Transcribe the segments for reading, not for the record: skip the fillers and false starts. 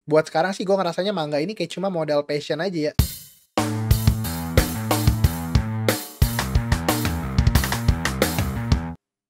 Buat sekarang sih gue ngerasanya manga ini kayak cuma modal passion aja ya.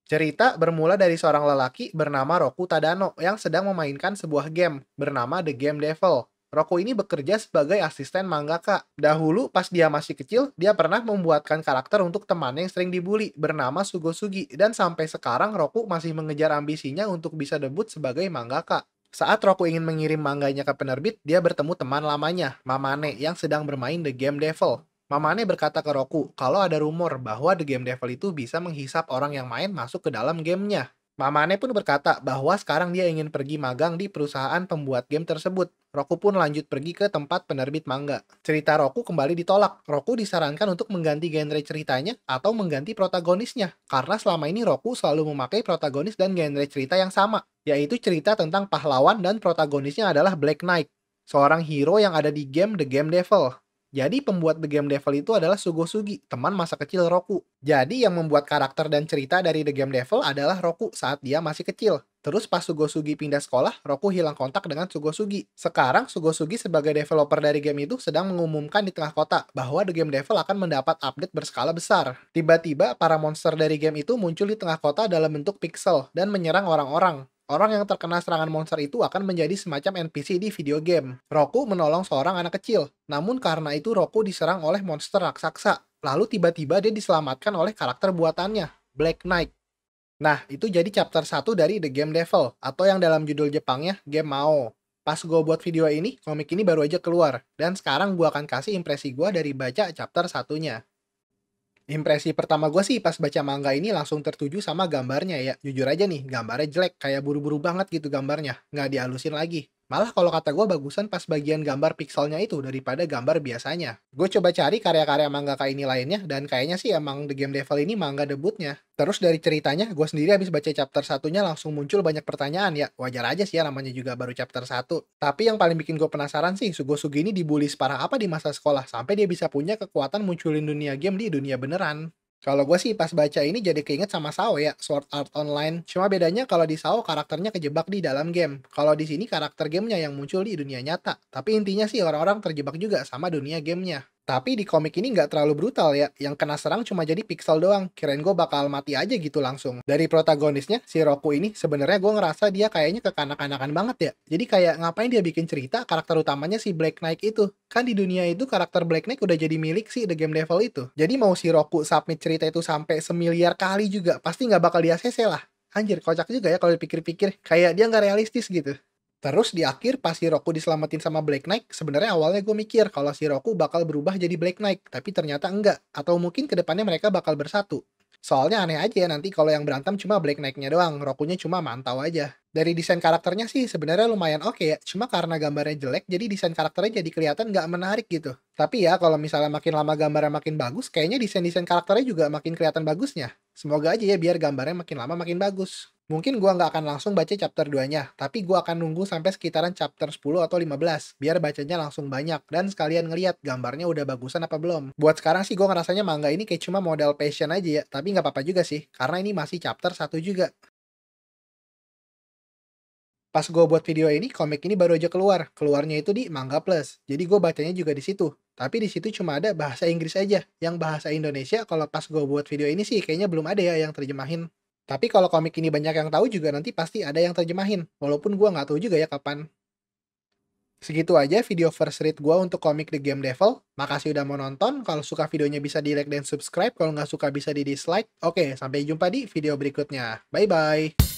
Cerita bermula dari seorang lelaki bernama Roku Tadano yang sedang memainkan sebuah game bernama The Game Devil. Roku ini bekerja sebagai asisten mangaka. Dahulu pas dia masih kecil, dia pernah membuatkan karakter untuk temannya yang sering dibully bernama Sugosugi, dan sampai sekarang Roku masih mengejar ambisinya untuk bisa debut sebagai mangaka. Saat Roku ingin mengirim mangganya ke penerbit, dia bertemu teman lamanya, Mamane, yang sedang bermain The Game Devil. Mamane berkata ke Roku kalau ada rumor bahwa The Game Devil itu bisa menghisap orang yang main masuk ke dalam gamenya. Mamane pun berkata bahwa sekarang dia ingin pergi magang di perusahaan pembuat game tersebut. Roku pun lanjut pergi ke tempat penerbit manga. Cerita Roku kembali ditolak. Roku disarankan untuk mengganti genre ceritanya atau mengganti protagonisnya. Karena selama ini Roku selalu memakai protagonis dan genre cerita yang sama, yaitu cerita tentang pahlawan dan protagonisnya adalah Black Knight, seorang hero yang ada di game The Game Devil. Jadi pembuat The Game Devil itu adalah Sugosugi, teman masa kecil Roku. Jadi yang membuat karakter dan cerita dari The Game Devil adalah Roku saat dia masih kecil. Terus pas Sugosugi pindah sekolah, Roku hilang kontak dengan Sugosugi. Sekarang Sugosugi sebagai developer dari game itu sedang mengumumkan di tengah kota bahwa The Game Devil akan mendapat update berskala besar. Tiba-tiba para monster dari game itu muncul di tengah kota dalam bentuk pixel dan menyerang orang-orang. Orang yang terkena serangan monster itu akan menjadi semacam NPC di video game. Roku menolong seorang anak kecil, namun karena itu Roku diserang oleh monster raksasa. Lalu tiba-tiba dia diselamatkan oleh karakter buatannya, Black Knight. Nah, itu jadi chapter 1 dari The Game Devil, atau yang dalam judul Jepangnya, Game Mao. Pas gue buat video ini, komik ini baru aja keluar, dan sekarang gue akan kasih impresi gue dari baca chapter satunya. Impresi pertama gue sih pas baca manga ini langsung tertuju sama gambarnya ya. Jujur aja nih, gambarnya jelek, kayak buru-buru banget gitu gambarnya. Nggak dihalusin lagi. Malah kalau kata gue bagusan pas bagian gambar pixelnya itu daripada gambar biasanya. Gue coba cari karya-karya mangaka ini lainnya, dan kayaknya sih emang The Game Devil ini manga debutnya. Terus dari ceritanya, gue sendiri habis baca chapter satunya langsung muncul banyak pertanyaan ya. Wajar aja sih ya, namanya juga baru chapter 1. Tapi yang paling bikin gue penasaran sih, Sugosugi ini dibully separah apa di masa sekolah, sampai dia bisa punya kekuatan munculin dunia game di dunia beneran. Kalau gue sih pas baca ini jadi keinget sama SAO ya, Sword Art Online. Cuma bedanya kalau di SAO karakternya kejebak di dalam game. Kalau di sini karakter gamenya yang muncul di dunia nyata. Tapi intinya sih orang-orang terjebak juga sama dunia gamenya. Tapi di komik ini nggak terlalu brutal ya, yang kena serang cuma jadi pixel doang. Kirain gue bakal mati aja gitu langsung. Dari protagonisnya, si Roku ini sebenarnya gue ngerasa dia kayaknya kekanak-kanakan banget ya. Jadi kayak ngapain dia bikin cerita karakter utamanya si Black Knight itu. Kan di dunia itu karakter Black Knight udah jadi milik si The Game Devil itu. Jadi mau si Roku submit cerita itu sampai semiliar kali juga, pasti nggak bakal di ACC lah. Anjir, kocak juga ya kalau dipikir-pikir. Kayak dia nggak realistis gitu. Terus di akhir pas si Roku diselamatin sama Black Knight, sebenarnya awalnya gue mikir kalau si Roku bakal berubah jadi Black Knight, tapi ternyata enggak. Atau mungkin kedepannya mereka bakal bersatu. Soalnya aneh aja ya nanti kalau yang berantem cuma Black Knight-nya doang, Rokunya cuma mantau aja. Dari desain karakternya sih sebenarnya lumayan oke ya, cuma karena gambarnya jelek jadi desain karakternya jadi kelihatan nggak menarik gitu. Tapi ya kalau misalnya makin lama gambarnya makin bagus, kayaknya desain-desain karakternya juga makin kelihatan bagusnya. Semoga aja ya biar gambarnya makin lama makin bagus. Mungkin gua nggak akan langsung baca chapter 2-nya, tapi gua akan nunggu sampai sekitaran chapter 10 atau 15, biar bacanya langsung banyak, dan sekalian ngeliat gambarnya udah bagusan apa belum. Buat sekarang sih gua ngerasanya manga ini kayak cuma modal passion aja ya, tapi nggak apa-apa juga sih, karena ini masih chapter 1 juga. Pas gua buat video ini, komik ini baru aja keluar. Keluarnya itu di Manga Plus. Jadi gue bacanya juga di situ. Tapi di situ cuma ada bahasa Inggris aja. Yang bahasa Indonesia kalau pas gue buat video ini sih kayaknya belum ada ya yang terjemahin. Tapi kalau komik ini banyak yang tahu juga nanti pasti ada yang terjemahin. Walaupun gua nggak tahu juga ya kapan. Segitu aja video first read gua untuk komik The Game Devil. Makasih udah mau nonton. Kalau suka videonya bisa di like dan subscribe. Kalau nggak suka bisa di dislike. Oke, sampai jumpa di video berikutnya. Bye-bye.